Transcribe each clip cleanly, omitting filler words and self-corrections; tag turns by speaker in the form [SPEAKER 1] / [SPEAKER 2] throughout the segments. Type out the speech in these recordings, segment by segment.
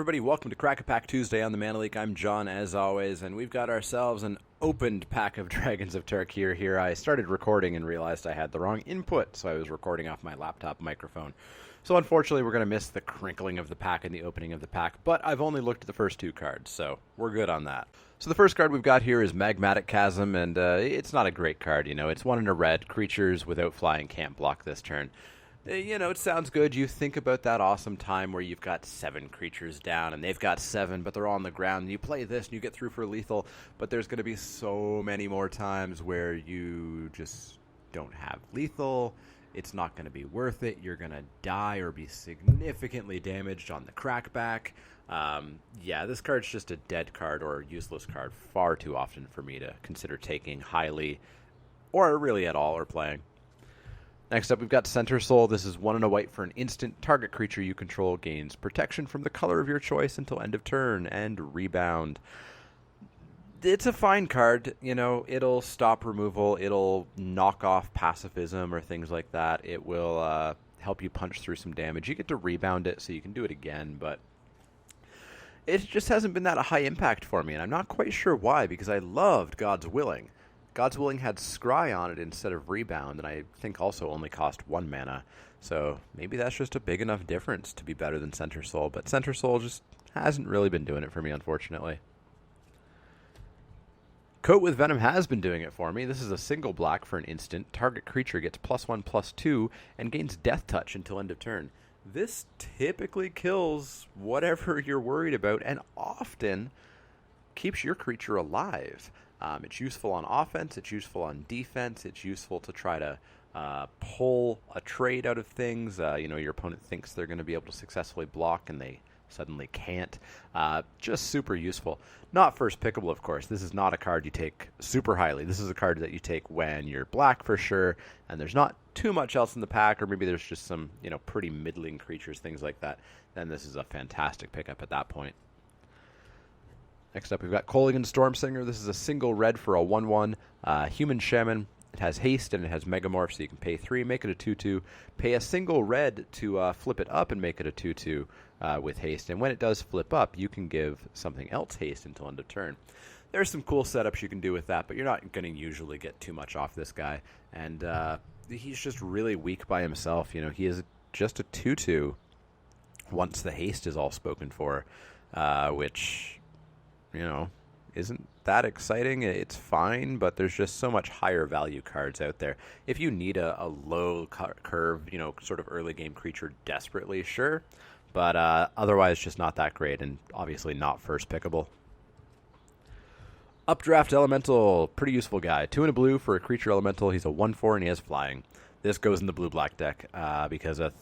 [SPEAKER 1] everybody. Welcome to Crack a Pack Tuesday on the Mana League. I'm John, as always, and we've got ourselves an opened pack of Dragons of Tarkir here. I started recording and realized I had the wrong input, so I was recording off my laptop microphone. So unfortunately, we're going to miss the crinkling of the pack and the opening of the pack, but I've only looked at the first two cards, so we're good on that. So the first card we've got here is Magmatic Chasm, and it's not a great card, It's 1 in a red. Creatures without flying can't block this turn. It sounds good. You think about that awesome time where you've got 7 creatures down and they've got 7, but they're all on the ground. And you play this and you get through for lethal, but there's going to be so many more times where you just don't have lethal. It's not going to be worth it. You're going to die or be significantly damaged on the crackback. This card's just a dead card or a useless card far too often for me to consider taking highly or really at all or playing. Next up, we've got Center Soul. This is 1 and a white for an instant. Target creature you control gains protection from the color of your choice until end of turn, and rebound. It's a fine card. It'll stop removal. It'll knock off pacifism or things like that. It will help you punch through some damage. You get to rebound it, so you can do it again, but it just hasn't been that a high impact for me, and I'm not quite sure why, because I loved God's Willing. God's Willing had Scry on it instead of Rebound, and I think also only cost 1 mana. So maybe that's just a big enough difference to be better than Center Soul, but Center Soul just hasn't really been doing it for me, unfortunately. Coat with Venom has been doing it for me. This is a single black for an instant. Target creature gets +1/+2 and gains Death Touch until end of turn. This typically kills whatever you're worried about and often keeps your creature alive. It's useful on offense, it's useful on defense, it's useful to try to pull a trade out of things. Your opponent thinks they're going to be able to successfully block and they suddenly can't. Just super useful. Not first pickable, of course. This is not a card you take super highly. This is a card that you take when you're black for sure, and there's not too much else in the pack, or maybe there's just some pretty middling creatures, things like that. Then this is a fantastic pickup at that point. Next up, we've got Kolaghan Stormsinger. This is a single red for a 1/1 human shaman. It has haste and it has megamorph, so you can pay 3, make it a 2/2. Pay a single red to flip it up and make it a 2/2 with haste. And when it does flip up, you can give something else haste until end of turn. There's some cool setups you can do with that, but you're not going to usually get too much off this guy. And he's just really weak by himself. He is just a 2/2 once the haste is all spoken for, which isn't that exciting. It's fine, but there's just so much higher value cards out there. If you need a low curve, sort of early game creature desperately, sure, but otherwise just not that great, and obviously not first pickable. Updraft Elemental, pretty useful guy. 2 and a blue for a creature elemental. He's a 1/4 and he has flying. This goes in the blue-black deck because a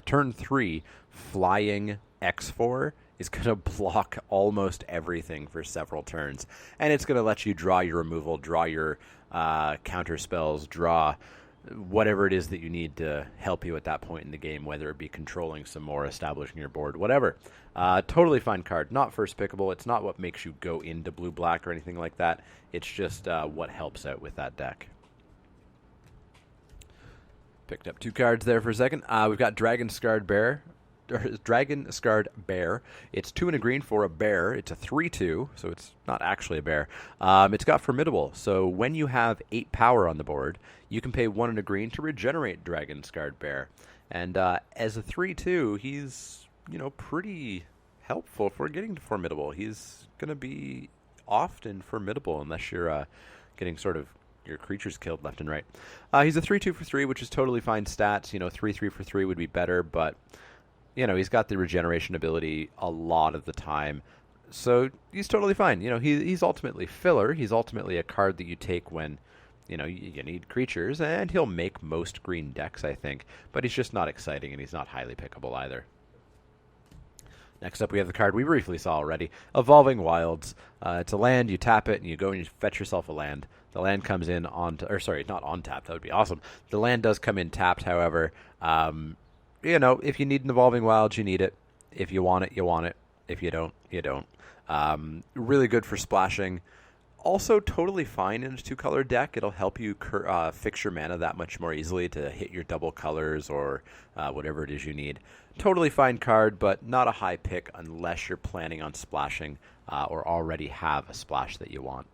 [SPEAKER 1] turn 3 flying X4 is going to block almost everything for several turns. And it's going to let you draw your removal, draw your counter spells, draw whatever it is that you need to help you at that point in the game, whether it be controlling some more, establishing your board, whatever. Totally fine card. Not first pickable. It's not what makes you go into blue-black or anything like that. It's just what helps out with that deck. Picked up 2 cards there for a second. We've got Dragon Scarred Bear. It's 2 and a green for a bear. It's a 3/2, so it's not actually a bear. It's got Formidable, so when you have 8 power on the board, you can pay 1 and a green to regenerate Dragon Scarred Bear. And as a 3/2, he's pretty helpful for getting to Formidable. He's going to be often formidable unless you're getting sort of your creatures killed left and right. He's a 3/2 for 3, which is totally fine stats. 3/3 for 3 would be better, but he's got the regeneration ability a lot of the time. So he's totally fine. He's ultimately filler. He's ultimately a card that you take when, you need creatures, and he'll make most green decks, I think. But he's just not exciting, and he's not highly pickable either. Next up, we have the card we briefly saw already, Evolving Wilds. It's a land. You tap it, and you go and you fetch yourself a land. The land comes in not on tap. That would be awesome. The land does come in tapped, however. If you need an Evolving Wilds, you need it. If you want it, you want it. If you don't, you don't. Really good for splashing. also totally fine in a 2-color deck. It'll help you fix your mana that much more easily to hit your double colors or whatever it is you need. Totally fine card, but not a high pick unless you're planning on splashing or already have a splash that you want.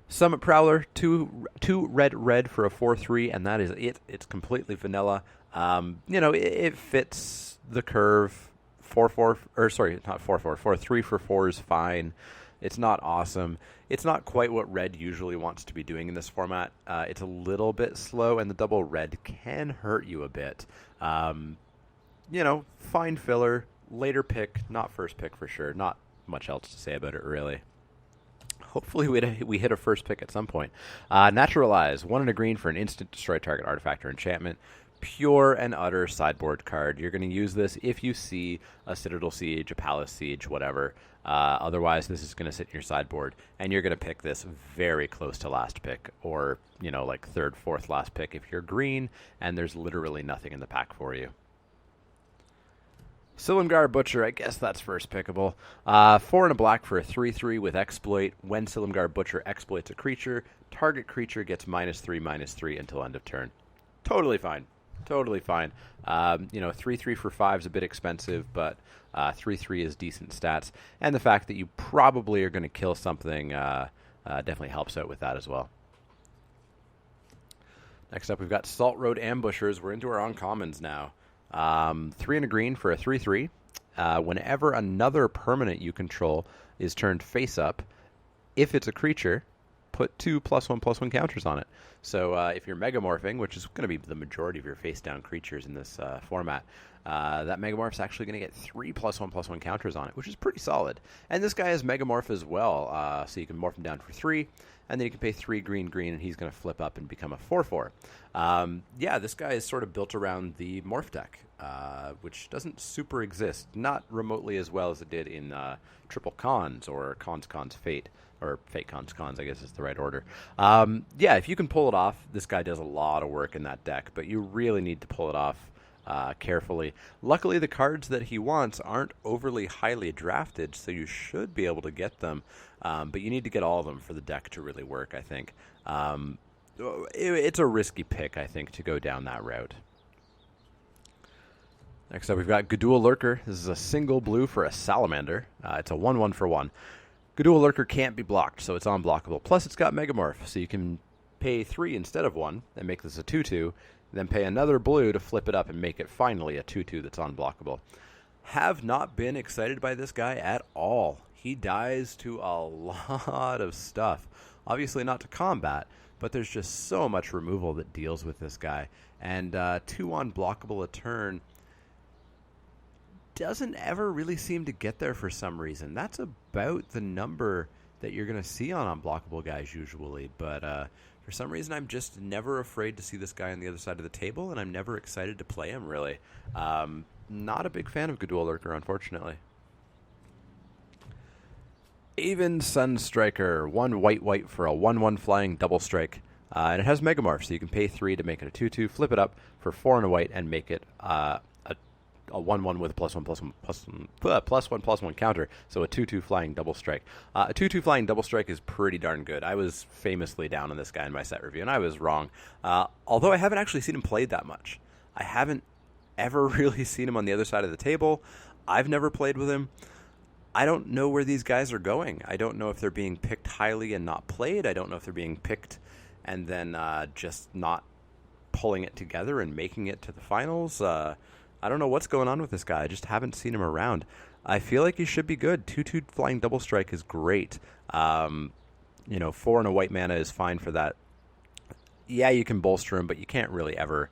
[SPEAKER 1] Summit Prowler, 2 red for a 4/3, and that is it. It's completely vanilla. It fits the curve. 4/4, or sorry, not 4/4. 4/3 for 4 is fine. It's not awesome. It's not quite what red usually wants to be doing in this format. It's a little bit slow, and the double red can hurt you a bit. Fine filler, later pick, not first pick for sure. Not much else to say about it, really. Hopefully we hit a first pick at some point. Naturalize, 1 and a green for an instant destroy target artifact or enchantment. Pure and utter sideboard card. You're going to use this if you see a Citadel Siege, a Palace Siege, whatever. Otherwise, this is going to sit in your sideboard, and you're going to pick this very close to last pick, or, like 3rd, 4th last pick if you're green, and there's literally nothing in the pack for you. Silumgar Butcher, I guess that's first pickable. 4 and a black for a 3/3 with exploit. When Silumgar Butcher exploits a creature, target creature gets -3/-3 until end of turn. Totally fine. 3/3 for 5 is a bit expensive, but 3/3 is decent stats. And the fact that you probably are going to kill something definitely helps out with that as well. Next up, we've got Salt Road Ambushers. We're into our uncommons now. 3 and a green for a 3/3. Whenever another permanent you control is turned face up, if it's a creature, put 2 +1/+1 counters on it. So if you're megamorphing, which is going to be the majority of your face-down creatures in this format, that megamorph's actually going to get 3 +1/+1 counters on it, which is pretty solid. And this guy has megamorph as well, so you can morph him down for 3, and then you can pay 3 green, and he's going to flip up and become a 4/4. This guy is sort of built around the morph deck, which doesn't super exist, not remotely as well as it did in Triple Cons or Cons Fate. Or Fate Cons, I guess is the right order. If you can pull it off, this guy does a lot of work in that deck, but you really need to pull it off carefully. Luckily, the cards that he wants aren't overly highly drafted, so you should be able to get them, but you need to get all of them for the deck to really work, I think. It's a risky pick, I think, to go down that route. Next up, we've got Duel Lurker. This is a single blue for a Salamander. It's a 1/1 for 1. Duel Lurker can't be blocked, so it's unblockable. Plus, it's got Megamorph, so you can pay 3 instead of 1 and make this a 2/2, then pay another blue to flip it up and make it finally a 2/2 that's unblockable. Have not been excited by this guy at all. He dies to a lot of stuff. Obviously not to combat, but there's just so much removal that deals with this guy. And 2 unblockable a turn doesn't ever really seem to get there for some reason. That's about the number that you're going to see on unblockable guys usually, but for some reason I'm just never afraid to see this guy on the other side of the table, and I'm never excited to play him, really. Not a big fan of Duel Lurker, unfortunately. Aven Sunstriker, 1 white for a 1/1 flying double strike. And it has Megamorph, so you can pay 3 to make it a 2/2, flip it up for 4 and a white, and make it a 1/1 with a +1/+1 counter, so a 2/2 flying double strike. A 2/2 flying double strike is pretty darn good. I was famously down on this guy in my set review, and I was wrong. Although I haven't actually seen him played that much. I haven't ever really seen him on the other side of the table. I've never played with him. I don't know where these guys are going. I don't know if they're being picked highly and not played. I don't know if they're being picked and then just not pulling it together and making it to the finals. I don't know what's going on with this guy. I just haven't seen him around. I feel like he should be good. 2/2 flying double strike is great. 4 and a white mana is fine for that. Yeah, you can bolster him, but you can't really ever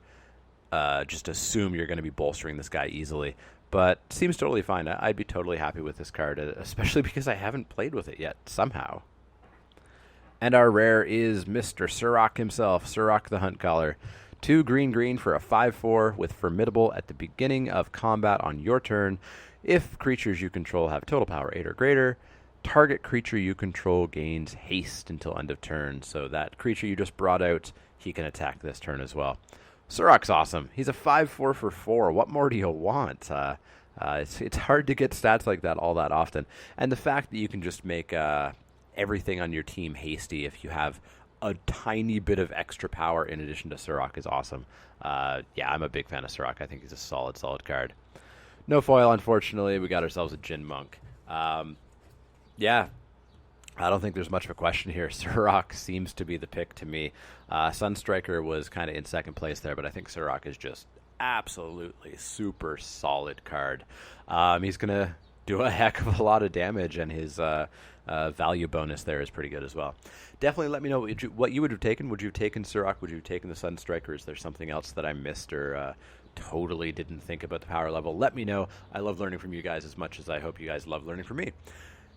[SPEAKER 1] just assume you're going to be bolstering this guy easily. But seems totally fine. I'd be totally happy with this card, especially because I haven't played with it yet, somehow. And our rare is Mr. Ciroc himself, Ciroc the Hunt Caller. 2 green for a 5/4 with Formidable at the beginning of combat on your turn. If creatures you control have total power 8 or greater, target creature you control gains haste until end of turn. So that creature you just brought out, he can attack this turn as well. Ciroc's awesome. He's a 5/4 for 4. What more do you want? It's hard to get stats like that all that often. And the fact that you can just make everything on your team hasty if you have a tiny bit of extra power in addition to Ciroc is awesome. Yeah, I'm a big fan of Ciroc. I think he's a solid card. No foil, unfortunately. We got ourselves a Jin Monk. Yeah, I don't think there's much of a question here. Ciroc seems to be the pick to me. Sunstriker was kind of in second place there, but I think Ciroc is just absolutely super solid card. He's going to do a heck of a lot of damage, and his value bonus there is pretty good as well. Definitely let me know what you would have taken. Would you have taken Ciroc? Would you have taken the Sunstriker? Is there something else that I missed or totally didn't think about the power level? Let me know. I love learning from you guys as much as I hope you guys love learning from me.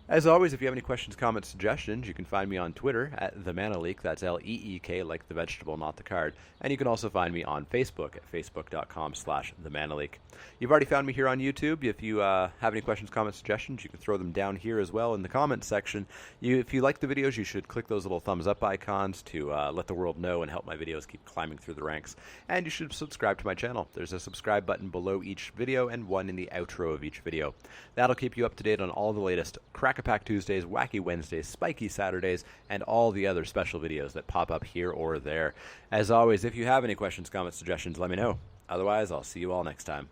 [SPEAKER 1] As always, if you have any questions, comments, suggestions, you can find me on Twitter at The Mana Leak. That's L-E-E-K, like the vegetable, not the card. And you can also find me on Facebook at facebook.com/The Mana Leak. You've already found me here on YouTube. If you have any questions, comments, suggestions, you can throw them down here as well in the comments section. If you like the videos, you should click those little thumbs up icons to let the world know and help my videos keep climbing through the ranks. And you should subscribe to my channel. There's a subscribe button below each video and one in the outro of each video. That'll keep you up to date on all the latest Crack-a-Pack Tuesdays, Wacky Wednesdays, Spiky Saturdays, and all the other special videos that pop up here or there. As always, if you have any questions, comments, suggestions, let me know. Otherwise, I'll see you all next time.